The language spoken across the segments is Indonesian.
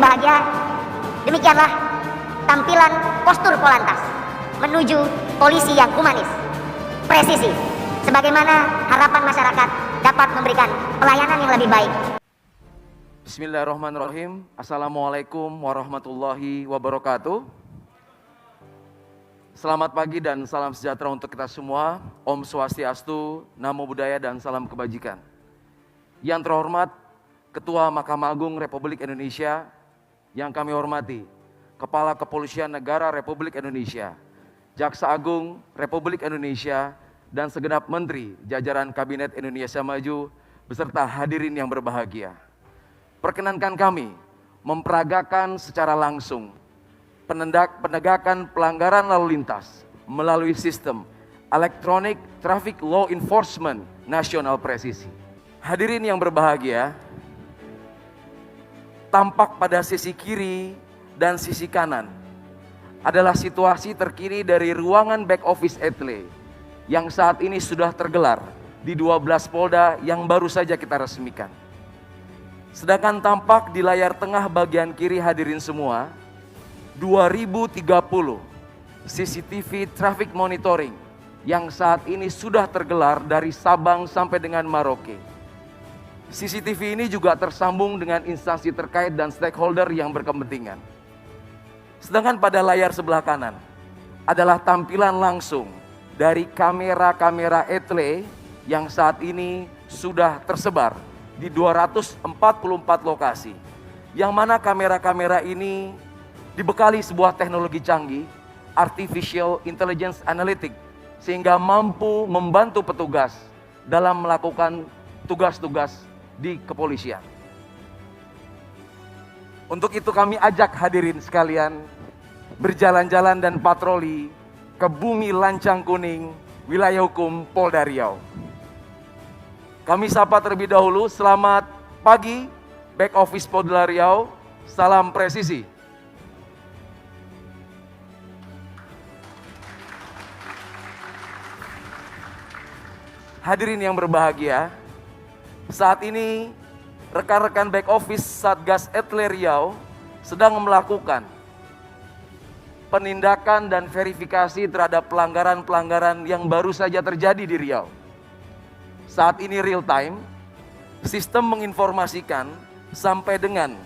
berbahagia, demikianlah tampilan postur Polantas menuju polisi yang humanis, presisi, sebagaimana harapan masyarakat dapat memberikan pelayanan yang lebih baik. Bismillahirrahmanirrahim. Assalamualaikum warahmatullahi wabarakatuh. Selamat pagi dan salam sejahtera untuk kita semua. Om Swastiastu, Namo Buddhaya dan salam kebajikan. Yang terhormat Ketua Mahkamah Agung Republik Indonesia, yang kami hormati Kepala Kepolisian Negara Republik Indonesia, Jaksa Agung Republik Indonesia, dan segenap Menteri jajaran Kabinet Indonesia Maju beserta hadirin yang berbahagia. Perkenankan kami memperagakan secara langsung penegakan pelanggaran lalu lintas melalui sistem Electronic Traffic Law Enforcement Nasional Presisi. Hadirin yang berbahagia, tampak pada sisi kiri dan sisi kanan adalah situasi terkini dari ruangan back office Etle yang saat ini sudah tergelar di 12 Polda yang baru saja kita resmikan. Sedangkan tampak di layar tengah bagian kiri hadirin semua 2030 CCTV traffic monitoring yang saat ini sudah tergelar dari Sabang sampai dengan Merauke. CCTV ini juga tersambung dengan instansi terkait dan stakeholder yang berkepentingan. Sedangkan pada layar sebelah kanan adalah tampilan langsung dari kamera-kamera Etle yang saat ini sudah tersebar di 244 lokasi. Yang mana kamera-kamera ini dibekali sebuah teknologi canggih, Artificial Intelligence Analytics, sehingga mampu membantu petugas dalam melakukan tugas-tugas di kepolisian. Untuk itu kami ajak hadirin sekalian berjalan-jalan dan patroli ke bumi Lancang Kuning, wilayah hukum Polda Riau. Kami sapa terlebih dahulu, selamat pagi back office Polda Riau, salam presisi. Hadirin yang berbahagia, saat ini rekan-rekan back office Satgas Etle Riau sedang melakukan penindakan dan verifikasi terhadap pelanggaran-pelanggaran yang baru saja terjadi di Riau. Saat ini real time, sistem menginformasikan sampai dengan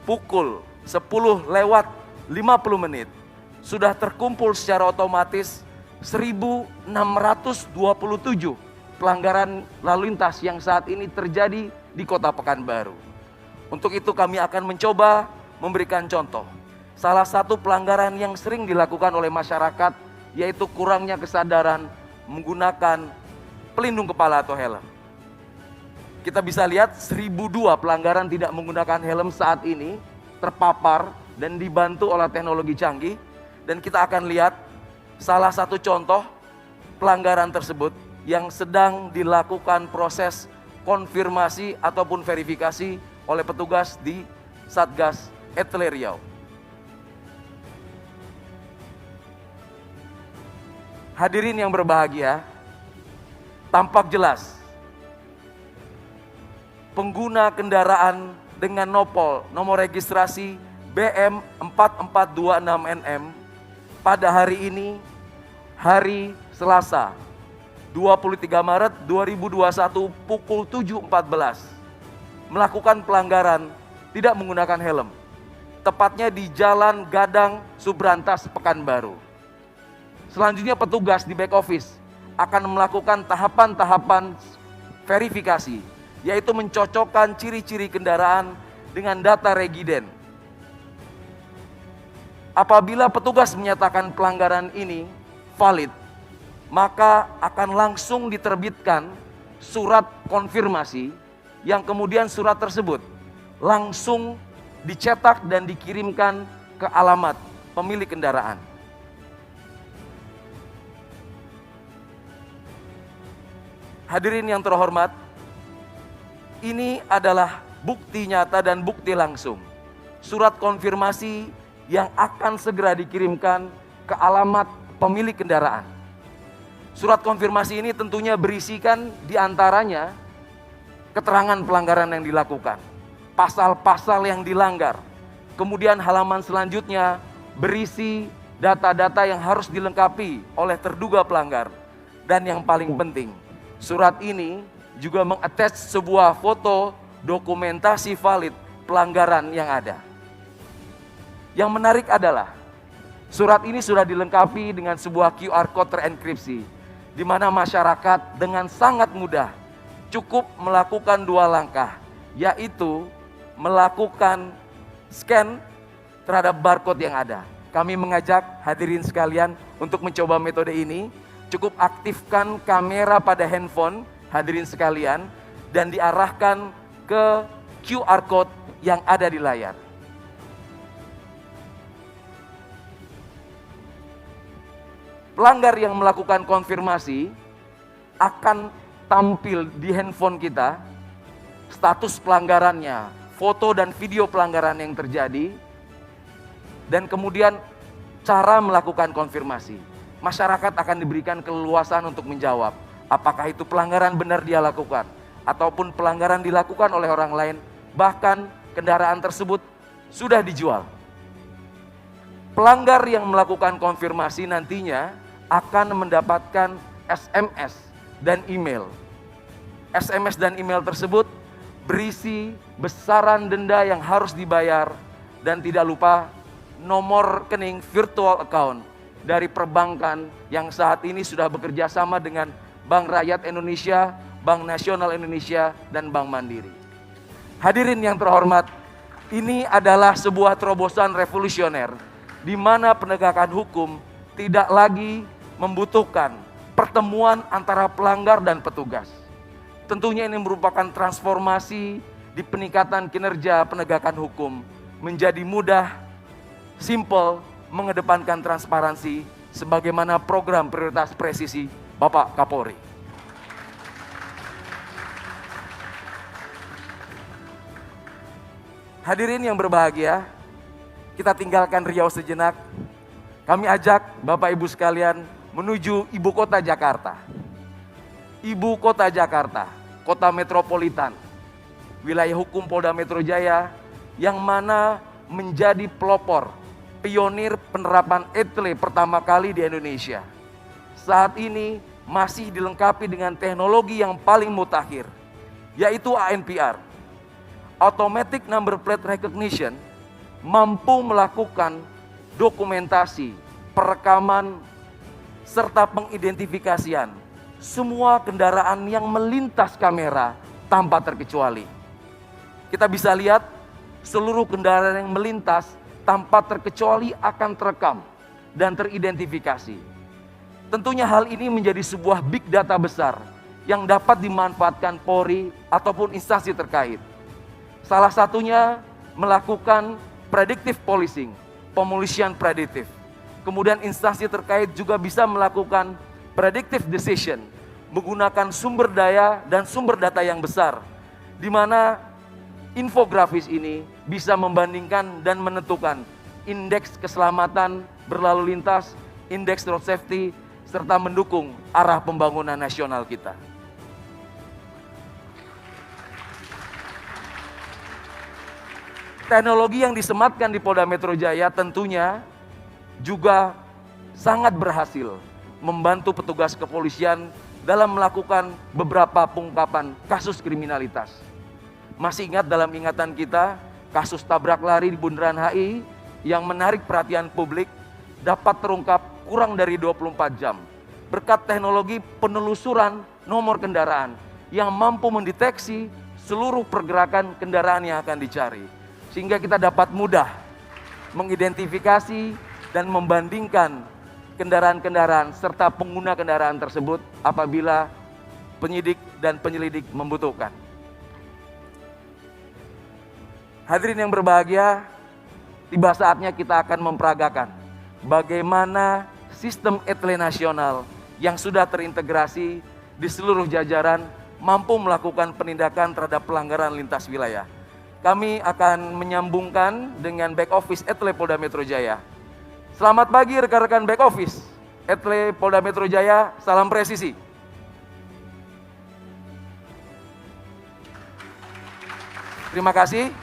pukul 10:50 sudah terkumpul secara otomatis 1.627 pelanggaran lalu lintas yang saat ini terjadi di Kota Pekanbaru. Untuk itu kami akan mencoba memberikan contoh. Salah satu pelanggaran yang sering dilakukan oleh masyarakat yaitu kurangnya kesadaran menggunakan pelindung kepala atau helm. Kita bisa lihat 1.002 pelanggaran tidak menggunakan helm saat ini terpapar dan dibantu oleh teknologi canggih. Dan kita akan lihat salah satu contoh pelanggaran tersebut yang sedang dilakukan proses konfirmasi ataupun verifikasi oleh petugas di Satgas Etle Riau. Hadirin yang berbahagia, tampak jelas pengguna kendaraan dengan nomor registrasi BM4426NM pada hari ini, hari Selasa 23 Maret 2021 pukul 7.14 melakukan pelanggaran tidak menggunakan helm, tepatnya di Jalan Gadang Subrantas Pekanbaru. Selanjutnya petugas di back office akan melakukan tahapan-tahapan verifikasi, yaitu mencocokkan ciri-ciri kendaraan dengan data regiden. Apabila petugas menyatakan pelanggaran ini valid, maka akan langsung diterbitkan surat konfirmasi yang kemudian surat tersebut langsung dicetak dan dikirimkan ke alamat pemilik kendaraan. Hadirin yang terhormat, ini adalah bukti nyata dan bukti langsung. Surat konfirmasi yang akan segera dikirimkan ke alamat pemilik kendaraan. Surat konfirmasi ini tentunya berisikan diantaranya keterangan pelanggaran yang dilakukan, pasal-pasal yang dilanggar, Kemudian halaman selanjutnya berisi data-data yang harus dilengkapi oleh terduga pelanggar. Dan yang paling penting, surat ini juga mengattach sebuah foto dokumentasi valid pelanggaran yang ada. Yang menarik adalah surat ini sudah dilengkapi dengan sebuah QR code terenkripsi, di mana masyarakat dengan sangat mudah cukup melakukan 2 langkah, yaitu melakukan scan terhadap barcode yang ada. Kami mengajak hadirin sekalian untuk mencoba metode ini. Cukup aktifkan kamera pada handphone hadirin sekalian dan diarahkan ke QR code yang ada di layar. Pelanggar yang melakukan konfirmasi akan tampil di handphone kita status pelanggarannya, foto dan video pelanggaran yang terjadi, dan kemudian cara melakukan konfirmasi. Masyarakat akan diberikan keleluasan untuk menjawab apakah itu pelanggaran benar dia lakukan ataupun pelanggaran dilakukan oleh orang lain, bahkan kendaraan tersebut sudah dijual. Pelanggar yang melakukan konfirmasi nantinya akan mendapatkan SMS dan email. SMS dan email tersebut berisi besaran denda yang harus dibayar dan tidak lupa nomor rekening virtual account dari perbankan yang saat ini sudah bekerja sama dengan Bank Rakyat Indonesia, Bank Nasional Indonesia, dan Bank Mandiri. Hadirin yang terhormat, ini adalah sebuah terobosan revolusioner di mana penegakan hukum tidak lagi membutuhkan pertemuan antara pelanggar dan petugas. Tentunya ini merupakan transformasi di peningkatan kinerja penegakan hukum menjadi mudah, simple, mengedepankan transparansi sebagaimana program prioritas presisi Bapak Kapolri. Hadirin yang berbahagia, kita tinggalkan Riau sejenak. Kami ajak Bapak Ibu sekalian menuju ibu kota Jakarta. Ibu kota Jakarta, kota metropolitan, wilayah hukum Polda Metro Jaya yang mana menjadi pelopor pionir penerapan ETLE pertama kali di Indonesia. Saat ini masih dilengkapi dengan teknologi yang paling mutakhir, yaitu ANPR. Automatic Number Plate Recognition mampu melakukan dokumentasi, perekaman, serta pengidentifikasian semua kendaraan yang melintas kamera tanpa terkecuali. Kita bisa lihat seluruh kendaraan yang melintas tanpa terkecuali akan terekam dan teridentifikasi. Tentunya hal ini menjadi sebuah big data besar yang dapat dimanfaatkan Polri ataupun instansi terkait. Salah satunya melakukan predictive policing, pemolisian prediktif. Kemudian instansi terkait juga bisa melakukan predictive decision, menggunakan sumber daya dan sumber data yang besar, di mana infografis ini bisa membandingkan dan menentukan indeks keselamatan berlalu lintas, indeks road safety, serta mendukung arah pembangunan nasional kita. Teknologi yang disematkan di Polda Metro Jaya tentunya juga sangat berhasil membantu petugas kepolisian dalam melakukan beberapa pengungkapan kasus kriminalitas. Masih ingat dalam ingatan kita kasus tabrak lari di Bundaran HI yang menarik perhatian publik dapat terungkap kurang dari 24 jam berkat teknologi penelusuran nomor kendaraan yang mampu mendeteksi seluruh pergerakan kendaraan yang akan dicari, sehingga kita dapat mudah mengidentifikasi dan membandingkan kendaraan-kendaraan serta pengguna kendaraan tersebut apabila penyidik dan penyelidik membutuhkan. Hadirin yang berbahagia, tiba saatnya kita akan memperagakan bagaimana sistem ETLE nasional yang sudah terintegrasi di seluruh jajaran mampu melakukan penindakan terhadap pelanggaran lintas wilayah. Kami akan menyambungkan dengan back office ETLE Polda Metro Jaya. Selamat pagi rekan-rekan back office ETLE Polda Metro Jaya, salam presisi. Terima kasih.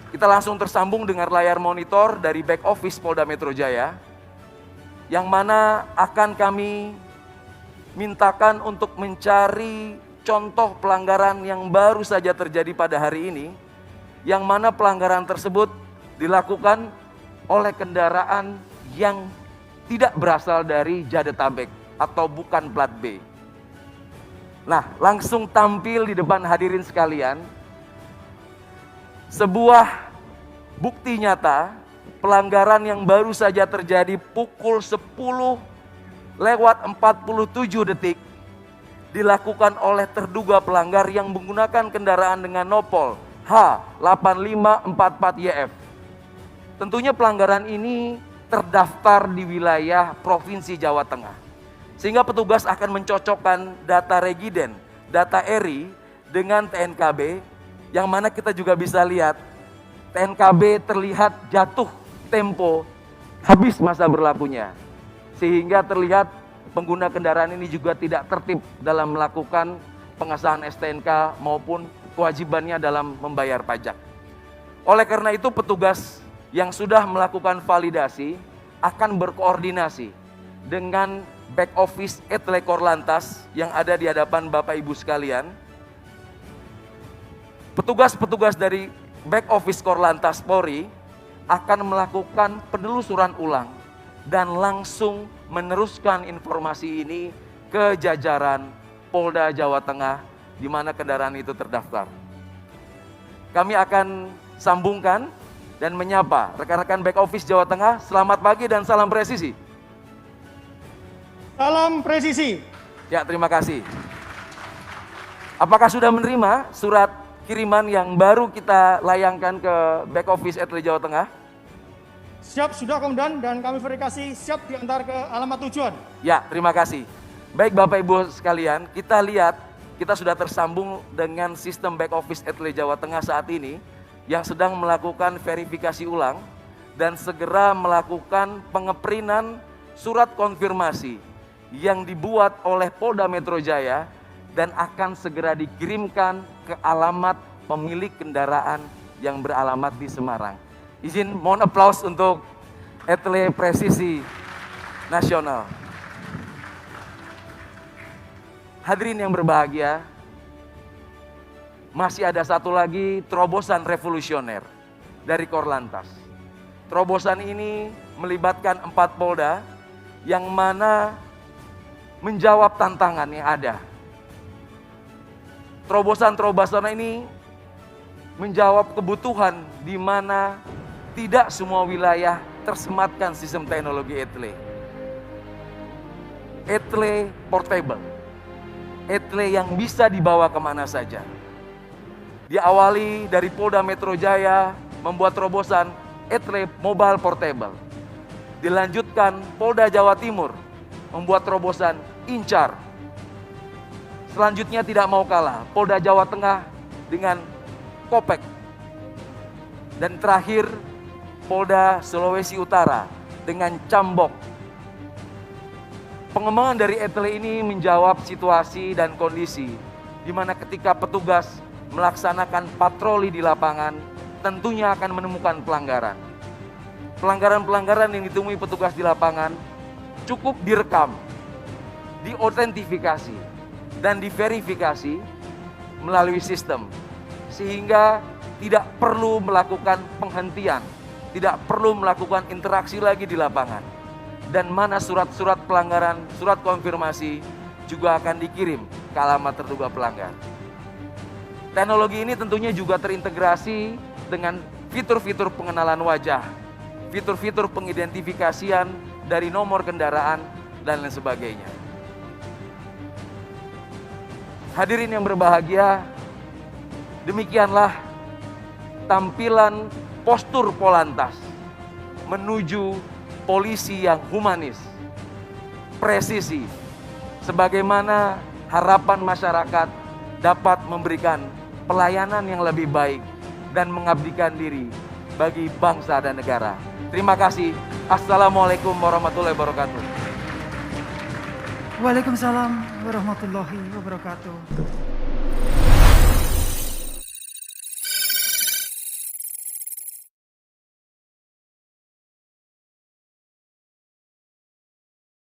Kita langsung tersambung dengan layar monitor dari back office Polda Metro Jaya, yang mana akan kami mintakan untuk mencari contoh pelanggaran yang baru saja terjadi pada hari ini, yang mana pelanggaran tersebut dilakukan oleh kendaraan yang tidak berasal dari Jadetabek atau bukan plat B. Nah, langsung tampil di depan hadirin sekalian sebuah bukti nyata pelanggaran yang baru saja terjadi pukul 10:47 dilakukan oleh terduga pelanggar yang menggunakan kendaraan dengan nopol H8544YF. Tentunya pelanggaran ini terdaftar di wilayah Provinsi Jawa Tengah. Sehingga petugas akan mencocokkan data regiden, data ERI dengan TNKB, yang mana kita juga bisa lihat TNKB terlihat jatuh tempo habis masa berlakunya. Sehingga terlihat pengguna kendaraan ini juga tidak tertib dalam melakukan pengesahan STNK maupun kewajibannya dalam membayar pajak. Oleh karena itu petugas yang sudah melakukan validasi akan berkoordinasi dengan back office Etle Korlantas yang ada di hadapan Bapak Ibu sekalian. Petugas-petugas dari back office Korlantas Polri akan melakukan penelusuran ulang dan langsung meneruskan informasi ini ke jajaran Polda Jawa Tengah di mana kendaraan itu terdaftar. Kami akan sambungkan dan menyapa rekan-rekan back office Jawa Tengah. Selamat pagi dan salam presisi. Salam presisi. Ya, terima kasih. Apakah sudah menerima surat kiriman yang baru kita layangkan ke back office Etle Jawa Tengah? Siap, sudah Komandan, dan kami verifikasi siap diantar ke alamat tujuan. Ya, terima kasih. Baik Bapak Ibu sekalian, kita lihat kita sudah tersambung dengan sistem back office Etle Jawa Tengah saat ini yang sedang melakukan verifikasi ulang dan segera melakukan pengeprinan surat konfirmasi yang dibuat oleh Polda Metro Jaya dan akan segera dikirimkan ke alamat pemilik kendaraan yang beralamat di Semarang. Izin mohon aplaus untuk Etle Presisi Nasional. Hadirin yang berbahagia, masih ada satu lagi terobosan revolusioner dari Korlantas. Terobosan ini melibatkan 4 Polda yang mana menjawab tantangan yang ada. Terobosan-terobosan ini menjawab kebutuhan di mana tidak semua wilayah tersematkan sistem teknologi Etle. Etle portable. Etle yang bisa dibawa kemana saja. Diawali dari Polda Metro Jaya membuat terobosan Etle Mobile Portable. Dilanjutkan Polda Jawa Timur membuat terobosan Incar. Selanjutnya tidak mau kalah, Polda Jawa Tengah dengan Kopek. Dan terakhir Polda Sulawesi Utara dengan Cambok. Pengembangan dari Etle ini menjawab situasi dan kondisi di mana ketika petugas melaksanakan patroli di lapangan tentunya akan menemukan pelanggaran. Pelanggaran-pelanggaran yang ditemui petugas di lapangan cukup direkam, diautentifikasi, dan diverifikasi melalui sistem. Sehingga tidak perlu melakukan penghentian, tidak perlu melakukan interaksi lagi di lapangan. Dan mana surat-surat pelanggaran, surat konfirmasi juga akan dikirim ke alamat terduga pelanggar. Teknologi ini tentunya juga terintegrasi dengan fitur-fitur pengenalan wajah, fitur-fitur pengidentifikasian dari nomor kendaraan, dan lain sebagainya. Hadirin yang berbahagia, demikianlah tampilan postur Polantas menuju polisi yang humanis, presisi, sebagaimana harapan masyarakat dapat memberikan pelayanan yang lebih baik dan mengabdikan diri bagi bangsa dan negara. Terima kasih. Assalamualaikum warahmatullahi wabarakatuh. Waalaikumsalam warahmatullahi wabarakatuh.